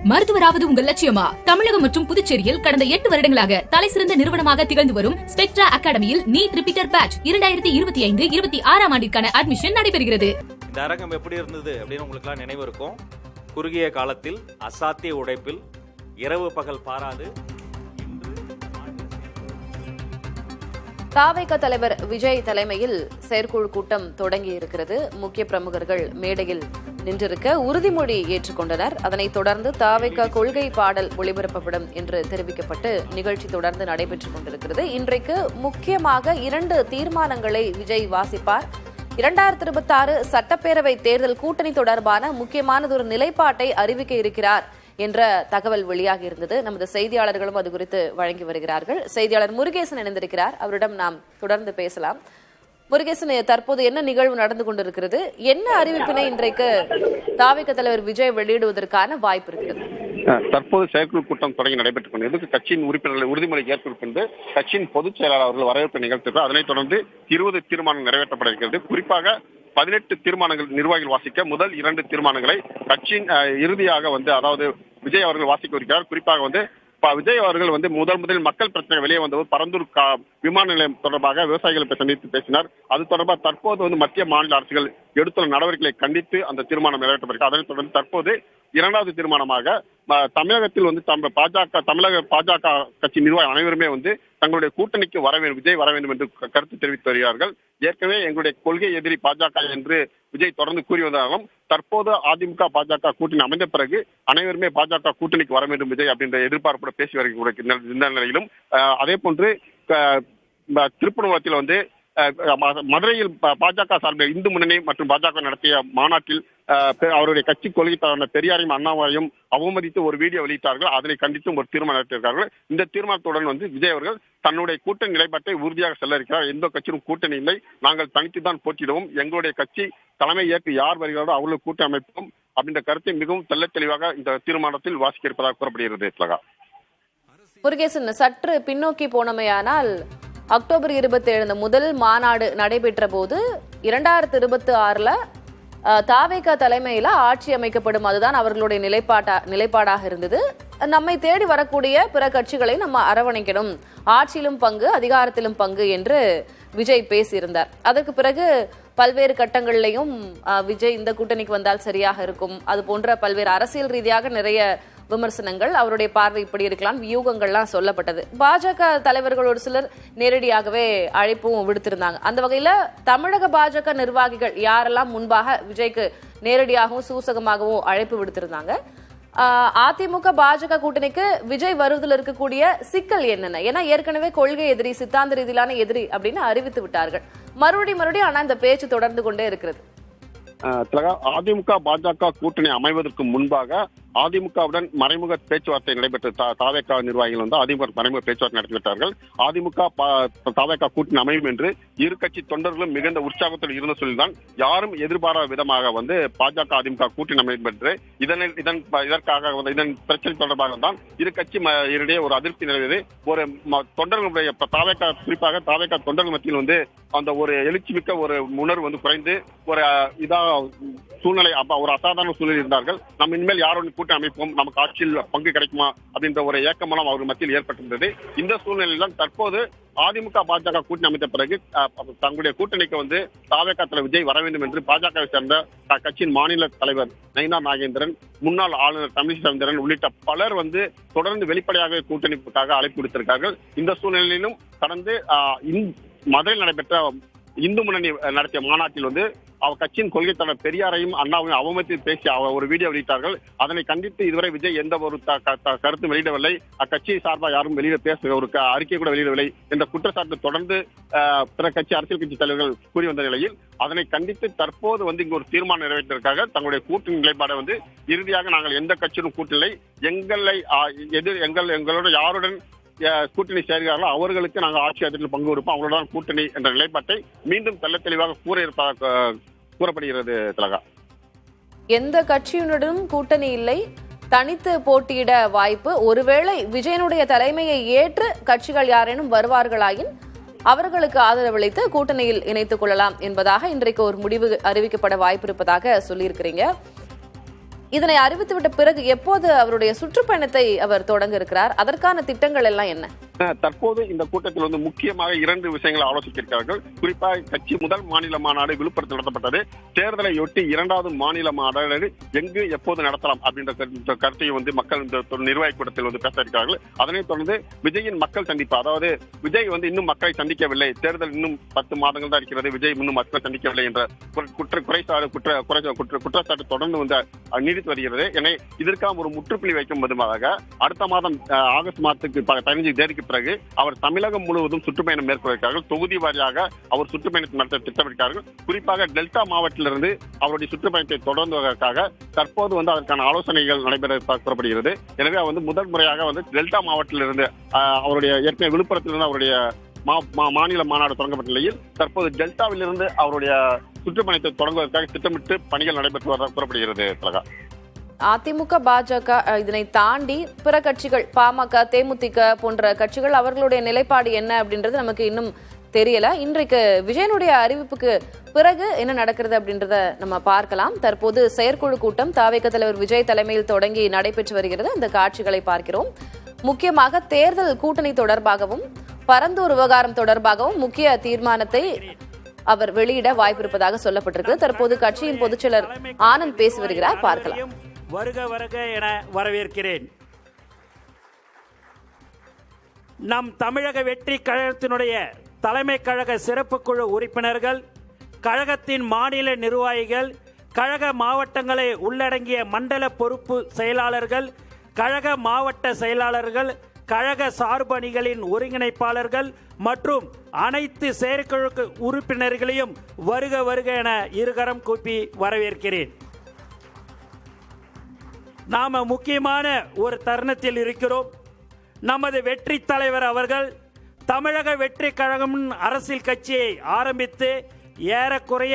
மருத்துவராவது உங்கள் லட்சியமா? தமிழகம் மற்றும் புதுச்சேரியில் கடந்த 8 வருடங்களாக தலைசிறந்த நிறுவனமாக திகழ்ந்து வரும் ஸ்பெக்ட்ரா அகாடமியில் நீட் ரிப்பீட்டர் பேட்ச் 2025-26 ஆண்டிற்கான அட்மிஷன் நடைபெறுகிறது. இந்த அரங்கம் எப்படி இருந்தது அப்படின்னு உங்களுக்கு நினைவு இருக்கும். குறுகிய காலத்தில் அசாத்திய உழைப்பில் இரவு பகல் பாராது தாவேக தலைவர் விஜய் தலைமையில் செயற்குழு கூட்டம் தொடங்கி இருக்கிறது. முக்கிய பிரமுகர்கள் மேடையில் நின்றிருக்க உறுதிமொழி ஏற்றுக்கொண்டனர். அதனைத் தொடர்ந்து தாவேக கொள்கை பாடல் ஒளிபரப்பப்படும் என்று தெரிவிக்கப்பட்டு நிகழ்ச்சி தொடர்ந்து நடைபெற்றுக் கொண்டிருக்கிறது. இன்றைக்கு முக்கியமாக 2 தீர்மானங்களை விஜய் வாசிப்பார். 2026 சட்டப்பேரவை தேர்தல் கூட்டணி தொடர்பான முக்கியமானதொரு நிலைப்பாட்டை அறிவிக்க இருக்கிறார் என்ற தகவல் வெளியாகி இருந்தது. நமது செய்தியாளர்களும் அது குறித்து வழங்கி வருகிறார்கள். செய்தியாளர் முருகேசன் இணைந்திருக்கிறார். அவரிடம் நாம் தொடர்ந்து பேசலாம். முருகேசன், தற்போது என்ன நிகழ்வு நடந்து கொண்டிருக்கிறது? என்ன அறிவிப்பினை இன்றைக்கு தாவேக தலைவர் விஜய் வெளியிடுவதற்கான வாய்ப்பு இருக்கிறது? தற்போது செயற்குழு கூட்டம் தொடங்கி நடைபெற்றுக் கொண்டிருந்தது. கட்சியின் உறுப்பினர்களை உறுதிமொழி ஏற்படுத்தி கட்சியின் பொதுச் செயலாளர் அவர்கள் வரவேற்பு நிகழ்த்தினார். அதனைத் தொடர்ந்து 20 தீர்மானம் நிறைவேற்றப்பட இருக்கிறது. குறிப்பாக 18 தீர்மானங்கள் நிர்வாகிகள் வாசிக்க முதல் 2 தீர்மானங்களை கட்சியின் இறுதியாக அதாவது விஜய் அவர்கள் வாசிக்க இருக்கிறார். குறிப்பாக விஜய் அவர்கள் முதலில் மக்கள் பிரச்சனை வெளியே வந்தவர் பரந்தூர் விமான நிலையம் தொடர்பாக விவசாயிகளை சந்தித்து பேசினார். அது தொடர்பாக தற்போது மத்திய மாநில அரசுகள் எடுத்துள்ள நடவடிக்கைகளை கண்டித்து அந்த தீர்மானம் நிறைவேற்றப்பட்டிருக்கிறது. அதனைத் தொடர்ந்து தற்போது 2வது தீர்மானமாக தமிழகத்தில் தமிழக பாஜக கட்சி நிர்வாகி அனைவருமே தங்களுடைய கூட்டணிக்கு விஜய் வர வேண்டும் என்று கருத்து தெரிவித்து வருகிறார்கள். ஏற்கனவே எங்களுடைய கொள்கை எதிரி பாஜக என்று விஜய் தொடர்ந்து கூறி வந்தாலும் தற்போது அதிமுக பாஜக கூட்டணி அமைந்த பிறகு அனைவருமே பாஜக கூட்டணிக்கு வர வேண்டும் விஜய் அப்படின்ற எதிர்பார்ப்போட பேசி வருகிற இந்த நிலையிலும் அதே போன்று திருப்பனூரத்தில் மதுரையில் பாஜக சார்பில் இந்து முன்னணி மற்றும் பாஜக நடத்திய மாநாட்டில் அவருடைய கட்சி கொள்கைத்தான பெரியாரையும் அண்ணாவையும் அவமதித்து ஒரு வீடியோ வெளியிட்டார்கள். அதனை கண்டித்தும் ஒரு தீர்மானம் நடத்தியிருக்கார்கள். இந்த தீர்மானத்துடன் விஜய் அவர்கள் தன்னுடைய கூட்டணி நிலைப்பாட்டை உறுதியாக செல்ல இருக்கிறார். எந்த கட்சியும் கூட்டணி இல்லை, நாங்கள் தனித்து தான் போட்டியிடுவோம், எங்களுடைய கட்சி தலைமை ஏற்று யார் வருகிறாரோ அவர்களுக்கு கூட்டணி அமைப்போம் அப்படின்ற கருத்தை மிகவும் தெல்ல தெளிவாக இந்த தீர்மானத்தில் வாசிக்க இருப்பதாக கூறப்படுகிறது. முருகேசன், சற்று பின்னோக்கி போனமையானால் அக்டோபர் 27 முதல் மாநாடு நடைபெற்ற போது 2026 தாவேக தலைமையில ஆட்சி அமைக்கப்படும், அதுதான் அவர்களுடைய நிலைப்பாடாக இருந்தது. நம்மை தேடி வரக்கூடிய பிற கட்சிகளை நம்ம அரவணைக்கணும், ஆட்சியிலும் பங்கு அதிகாரத்திலும் பங்கு என்று விஜய் பேசியிருந்தார். அதற்கு பிறகு பல்வேறு கட்டங்களிலையும் விஜய் இந்த கூட்டணிக்கு வந்தால் சரியாக இருக்கும், அது போன்ற பல்வேறு அரசியல் ரீதியாக நிறைய விமர்சனங்கள், அவருடைய பார்வை இப்படி இருக்கலாம், வியூகங்கள்லாம் சொல்லப்பட்டது. பாஜக தலைவர்கள் ஒரு சிலர் நேரடியாகவே அழைப்பும் விடுத்திருந்தாங்க. அந்த வகையில தமிழக பாஜக நிர்வாகிகள் யாரெல்லாம் முன்பாக விஜய்க்கு நேரடியாகவும் சூசகமாகவும் அழைப்பு விடுத்திருந்தாங்க? அதிமுக பாஜக கூட்டணிக்கு விஜய் வருவதில் இருக்கக்கூடிய சிக்கல் என்னென்ன? ஏன்னா ஏற்கனவே கொள்கை எதிரி, சித்தாந்த ரீதியிலான எதிரி அப்படின்னு அறிவித்து விட்டார்கள். மறுபடியும் ஆனா இந்த பேச்சு தொடர்ந்து கொண்டே இருக்கிறது. அதிமுக பாஜக கூட்டணி அமைவதற்கு முன்பாக அதிமுகவுடன் மறைமுக பேச்சுவார்த்தை நடைபெற்ற தாவேக நிர்வாகிகள் அதிமுக மறைமுக பேச்சுவார்த்தை நடத்திவிட்டார்கள். அதிமுக தாவேக கூட்டணி அமையும் என்று இரு கட்சி தொண்டர்களும் மிகுந்த உற்சாகத்தில் இருந்த சொல்லிதான் யாரும் எதிர்பாராத விதமாக பாஜக அதிமுக கூட்டணி அமையும் என்று இதற்காக இதன் பிரச்சனை தொடர்பாக தான் இரு கட்சி இடையே ஒரு அதிருப்தி நிலவியது. ஒரு தொண்டர்களுடைய தாவேக, குறிப்பாக தாவேக தொண்டர்கள் மத்தியில் அந்த ஒரு எழுச்சி மிக்க ஒரு உணர்வு குறைந்து ஒரு சூழ்நிலை, ஒரு அசாதாரண சூழ்நிலை இருந்தார்கள். நம்ம இனிமேல் யாரோட கூட்டணி அமைப்போம், நமக்கு ஆட்சியில் பங்கு கிடைக்குமா அப்படின்ற ஒரு ஏக்கமெல்லாம் அவர்கள் மத்தியில் ஏற்பட்டிருந்தது. இந்த சூழ்நிலையில் தான் தற்போது அதிமுக பாஜக கூட்டணி அமைத்த பிறகு தங்களுடைய கூட்டணிக்கு தாவேக தலைவர் விஜய் வர வேண்டும் என்று பாஜகவை சேர்ந்த கட்சியின் மாநில தலைவர் நயினார் நாகேந்திரன், முன்னாள் ஆளுநர் தமிழிசை சவுந்தரராஜன் உள்ளிட்ட பலர் தொடர்ந்து வெளிப்படையாக கூட்டணிக்காக அழைப்பு விடுத்திருக்கார்கள். இந்த சூழ்நிலையிலும் கடந்து மதுரையில் நடைபெற்ற இந்து முன்னணி நடத்திய மாநாட்டில் அவர் கட்சியின் கொள்கை தலைவர் பெரியாரையும் அண்ணாவையும் அவமதித்து பேசி ஒரு வீடியோ வெளியிட்டார்கள். அதனை கண்டித்து இதுவரை விஜய் எந்த ஒரு கருத்து வெளியிடவில்லை, அக்கட்சியை சார்பாக யாரும் வெளியிட பேச ஒரு அறிக்கை கூட வெளியிடவில்லை என்ற குற்றச்சாட்டு தொடர்ந்து பிற கட்சி அரசியல் கட்சி தலைவர்கள் கூறி வந்த நிலையில் அதனை கண்டித்து தற்போது இங்கு ஒரு தீர்மானம் நிறைவேற்றிருக்காங்க. தங்களுடைய கூட்டணி நிலைப்பாடை இறுதியாக நாங்கள் எந்த கட்சியும் கூட்டணியை எங்களோட யாருடன் கூட்டணி சேர்கிறார்களோ அவர்களுக்கு நாங்கள் ஆட்சி அதிகாரத்தில் பங்கு கொடுப்போம், அவர்களுடன் கூட்டணி என்ற நிலைப்பாட்டை மீண்டும் தெல்ல தெளிவாக கூற இருப்பதாக கூறப்படுகிறது. திலகா, எந்த கட்சியினுடன் கூட்டணி இல்லை, தனித்து போட்டியிட வாய்ப்பு. ஒருவேளை விஜயனுடைய தலைமையை ஏற்று கட்சிகள் யாரேனும் வருவார்களாயின் அவர்களுக்கு ஆதரவளித்து கூட்டணியில் இணைத்துக் கொள்ளலாம் என்பதாக இன்றைக்கு ஒரு முடிவு அறிவிக்கப்பட வாய்ப்பு இருப்பதாக சொல்லியிருக்கிறீங்க. இதனை அறிவித்துவிட்ட பிறகு எப்போது அவருடைய சுற்றுப்பயணத்தை அவர் தொடங்க இருக்கிறார்? அதற்கான திட்டங்கள் எல்லாம் என்ன? தற்போது இந்த கூட்டத்தில் வந்து முக்கியமாக 2 விஷயங்களை ஆலோசிக்கிறார்கள். குறிப்பாக கட்சி முதல் மாநில மாநாடு விழுப்புரத்தில் நடத்தப்பட்டது. தேர்தலையொட்டி 2வது மாநில மாநாடு எங்கு எப்போது நடத்தலாம் அப்படின்ற கருத்தை வந்து மக்கள் இந்த நிர்வாகி கூட்டத்தில் வந்து பேச இருக்கிறார்கள். அதனைத் தொடர்ந்து விஜயின் மக்கள் சந்திப்பு, அதாவது விஜய் வந்து இன்னும் மக்களை சந்திக்கவில்லை, தேர்தல் இன்னும் 10 மாதங்கள் தான் இருக்கிறது, விஜய் இன்னும் மக்களை சந்திக்கவில்லை என்ற குற்றச்சாட்டு தொடர்ந்து வந்து நீடித்து வருகிறது. எனவே இதற்காக ஒரு முற்றுப்புள்ளி வைக்கும் விதமாக அடுத்த மாதம் ஆகஸ்ட் மாதத்துக்கு 15 தேதிக்கு பிறகு அவர் தமிழகம் முழுவதும் சுற்றுப்பயணம் மேற்கொள்கிறார்கள். தொகுதி வாரியாக அவர் சுற்றுப்பயணத்தை நடத்த திட்டமிட்டார்கள். குறிப்பாக டெல்டா மாவட்டத்திலிருந்து அவருடைய சுற்றுப்பயணத்தை தொடர்ந்துவதற்காக தற்போது வந்து அதற்கான ஆலோசனைகள் நடைபெற கூறப்படுகிறது. எனவே வந்து முதல் முறையாக வந்து டெல்டா மாவட்டத்திலிருந்து அவருடைய ஏற்கனவே விழுப்புரத்திலிருந்து அவருடைய மாநில மாநாடு தொடங்கப்பட்ட நிலையில் தற்போது டெல்டாவிலிருந்து அவருடைய சுற்றுப்பயணத்தை தொடங்குவதற்காக திட்டமிட்டு பணிகள் நடைபெற்று வருவதாக கூறப்படுகிறது. அதிமுக, பாஜக இதனை தாண்டி பிற கட்சிகள் பாமக, தேமுதிக போன்ற கட்சிகள் அவர்களுடைய நிலைப்பாடு என்ன அப்படின்றது நமக்கு இன்னும் தெரியல. இன்றைக்கு விஜயனுடைய அறிவிப்புக்கு பிறகு என்ன நடக்கிறது அப்படின்றத நம்ம பார்க்கலாம். தற்போது செயற்குழு கூட்டம் தாவேக தலைவர் விஜய் தலைமையில் தொடங்கி நடைபெற்று வருகிறது. அந்த காட்சிகளை பார்க்கிறோம். முக்கியமாக தேர்தல் கூட்டணி தொடர்பாகவும் பரந்தூர் விவகாரம் தொடர்பாகவும் முக்கிய தீர்மானத்தை அவர் வெளியிட வாய்ப்பிருப்பதாக சொல்லப்பட்டிருக்கு. தற்போது கட்சியின் பொதுச்செயலர் ஆனந்த் பேசி வருகிறார். பார்க்கலாம். வருக வருக என வரவேற்கிறேன். நம் தமிழக வெற்றி கழகத்தினுடைய தலைமை கழக சிறப்பு குழு உறுப்பினர்கள், கழகத்தின் மாநில நிர்வாகிகள், கழக மாவட்டங்களை உள்ளடங்கிய மண்டல பொறுப்பு செயலாளர்கள், கழக மாவட்ட செயலாளர்கள், கழக சார்பணிகளின் ஒருங்கிணைப்பாளர்கள் மற்றும் அனைத்து செயற்குழு உறுப்பினர்களையும் வருக வருக என இருகரம் கூப்பி வரவேற்கிறேன். நாம முக்கியமான ஒரு தருணத்தில் இருக்கிறோம். நமது வெற்றி தலைவர் அவர்கள் தமிழக வெற்றி கழகம் அரசியல் கட்சியை ஆரம்பித்து ஏறக்குறைய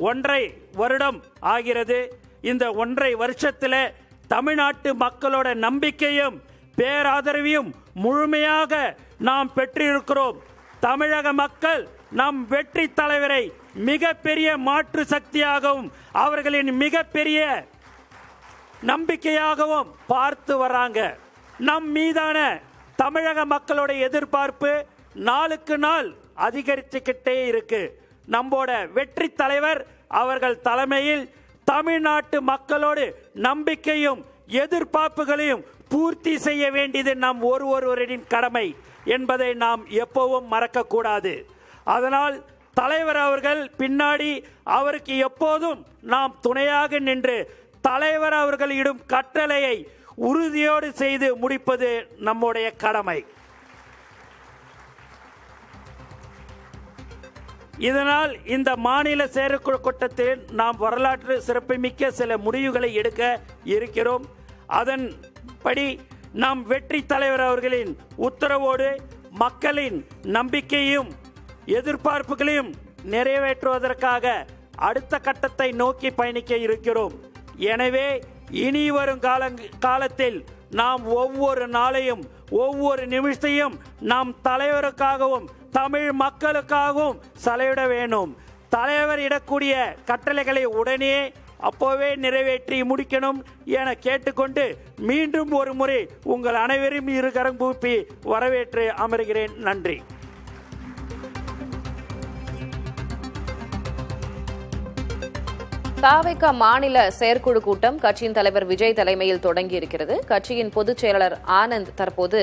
1.5 வருடம் ஆகிறது. இந்த 1.5 வருஷத்தில் தமிழ்நாட்டு மக்களோட நம்பிக்கையும் பேராதரவையும் முழுமையாக நாம் பெற்றிருக்கிறோம். தமிழக மக்கள் நம் வெற்றி தலைவரை மிகப்பெரிய மாற்று சக்தியாகவும் அவர்களின் மிகப்பெரிய நம்பிக்கையாகவும் பார்த்து வராங்க. நம் மீதான தமிழக மக்களோட எதிர்பார்ப்பு நாளுக்கு நாள் அதிகரிச்சுக்கிட்டே இருக்கு. நம்மோட வெற்றி தலைவர் அவர்கள் தலைமையில் தமிழ்நாட்டு மக்களோடு நம்பிக்கையும் எதிர்பார்ப்புகளையும் பூர்த்தி செய்ய வேண்டியது நம் ஒருவரின் கடமை என்பதை நாம் எப்பவும் மறக்கக்கூடாது. அதனால் தலைவர் அவர்கள் பின்னாடி அவருக்கு எப்போதும் நாம் துணையாக நின்று தலைவர் அவர்களிடம் கட்டளையை உறுதியோடு செய்து முடிப்பது நம்முடைய கடமை. இதனால் இந்த மாநில செயற்குழு கூட்டத்தில் நாம் வரலாற்று சிறப்புமிக்க சில முடிவுகளை எடுக்க இருக்கிறோம். அதன்படி நாம் வெற்றி தலைவர் அவர்களின் உத்தரவோடு மக்களின் நம்பிக்கையும் எதிர்பார்ப்புகளையும் நிறைவேற்றுவதற்காக அடுத்த கட்டத்தை நோக்கி பயணிக்க இருக்கிறோம். எனவே இனி வரும் காலத்தில் நாம் ஒவ்வொரு நாளையும் ஒவ்வொரு நிமிஷத்தையும் நாம் தலைவருக்காகவும் தமிழ் மக்களுக்காகவும் செலவிட வேண்டும். தலைவர் இடக்கூடிய கட்டளைகளை உடனே அப்போவே நிறைவேற்றி முடிக்கணும் என கேட்டுக்கொண்டு மீண்டும் ஒரு முறை உங்கள் அனைவரும் இருகரம் கூப்பி வரவேற்று அமர்கிறேன். நன்றி. தாவேக மாநில செயற்குழு கூட்டம் கட்சியின் தலைவர் விஜய் தலைமையில் தொடங்கி இருக்கிறது. கட்சியின் பொதுச் செயலாளர் ஆனந்த் தற்போது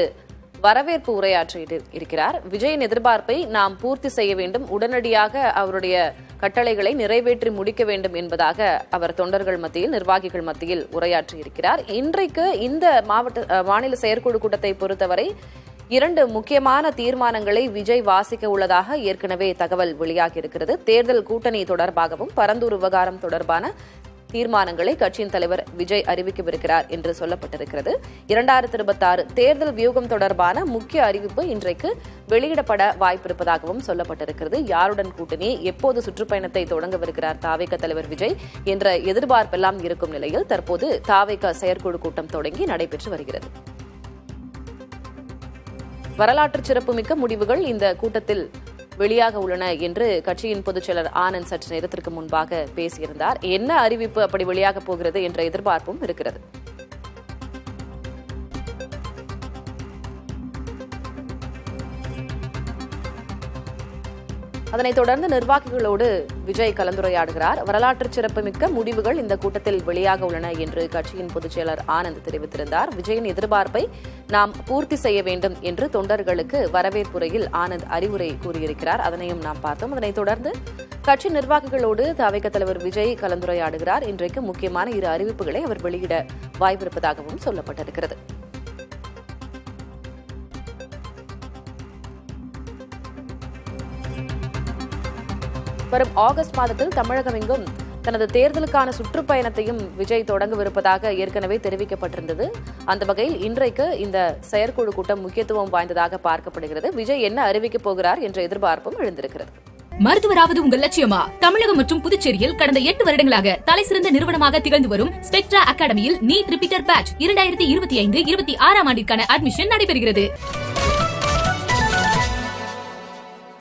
வரவேற்பு உரையாற்றி இருக்கிறார். விஜயின் எதிர்பார்ப்பை நாம் பூர்த்தி செய்ய வேண்டும், உடனடியாக அவருடைய கட்டளைகளை நிறைவேற்றி முடிக்க வேண்டும் என்பதாக அவர் தொண்டர்கள் மத்தியில், நிர்வாகிகள் மத்தியில் உரையாற்றி இருக்கிறார். இன்றைக்கு இந்த மாநில செயற்குழு கூட்டத்தை பொறுத்தவரை 2 முக்கியமான தீர்மானங்களை விஜய் வாசிக்க உள்ளதாக ஏற்கனவே தகவல் வெளியாகி இருக்கிறது. தேர்தல் கூட்டணி தொடர்பாகவும் பரந்தூர் விவகாரம் தொடர்பான தீர்மானங்களை கட்சியின் தலைவர் விஜய் அறிவிக்கவிருக்கிறார் என்று சொல்லப்பட்டிருக்கிறது. 2026 தேர்தல் வியூகம் தொடர்பான முக்கிய அறிவிப்பு இன்றைக்கு வெளியிடப்பட வாய்ப்பிருப்பதாகவும் சொல்லப்பட்டிருக்கிறது. யாருடன் கூட்டணி, எப்போது சுற்றுப்பயணத்தை தொடங்கவிருக்கிறார் தாவேக தலைவர் விஜய் என்ற எதிர்பார்ப்பெல்லாம் இருக்கும் நிலையில் தற்போது தாவேக செயற்குழு கூட்டம் தொடங்கி நடைபெற்று வருகிறது. வரலாற்று சிறப்புமிக்க முடிவுகள் இந்த கூட்டத்தில் வெளியாக உள்ளன என்று கட்சியின் பொதுச் செயலர் ஆனந்த் சற்று நேரத்திற்கு முன்பாக பேசியிருந்தார். என்ன அறிவிப்பு அப்படி வெளியாக போகிறது என்ற எதிர்பார்ப்பும் இருக்கிறது. அதனைத் தொடர்ந்து நிர்வாகிகளோடு விஜய் கலந்துரையாடுகிறார். வரலாற்று சிறப்புமிக்க முடிவுகள் இந்த கூட்டத்தில் வெளியாக உள்ளன என்று கட்சியின் பொதுச் செயலர் ஆனந்த் தெரிவித்திருந்தார். விஜயின் எதிர்பார்ப்பை நாம் பூர்த்தி செய்ய வேண்டும் என்று தொண்டர்களுக்கு வரவேற்புரையில் ஆனந்த் அறிவுரை கூறியிருக்கிறார். அதனையும் நாம் பார்த்தோம். அதனைத் தொடர்ந்து கட்சி நிர்வாகிகளோடு தவிக தலைவர் விஜய் கலந்துரையாடுகிறார். இன்றைக்கு முக்கியமான 2 அறிவிப்புகளை அவர் வெளியிட வாய்ப்பிருப்பதாகவும் சொல்லப்பட்டிருக்கிறது. வரும் ஆகஸ்ட் மாதத்தில் தமிழகம் எங்கும் தனது தேர்தலுக்கான சுற்றுப்பயணத்தையும் விஜய் தொடங்கவிருப்பதாக ஏற்கனவே தெரிவிக்கப்பட்டிருந்தது. அந்த வகையில் இன்றைக்கு இந்த செயற்குழு கூட்டம் முக்கியத்துவம் வாய்ந்ததாக பார்க்கப்படுகிறது. விஜய் என்ன அறிவிக்கப் போகிறார் என்ற எதிர்பார்ப்பும் எழுந்திருக்கிறது. மருத்துவராவது உங்கள் லட்சியமா? தமிழகம் மற்றும் புதுச்சேரியில் கடந்த 8 வருடங்களாக தலைசிறந்த நிறுவனமாக திகழ்ந்து வரும் ஸ்பெக்ட்ரா அகாடமியில் நீட் ரிப்பீட்டர் பேட்ச் 2025-26 ஆண்டிற்கான அட்மிஷன் நடைபெறுகிறது.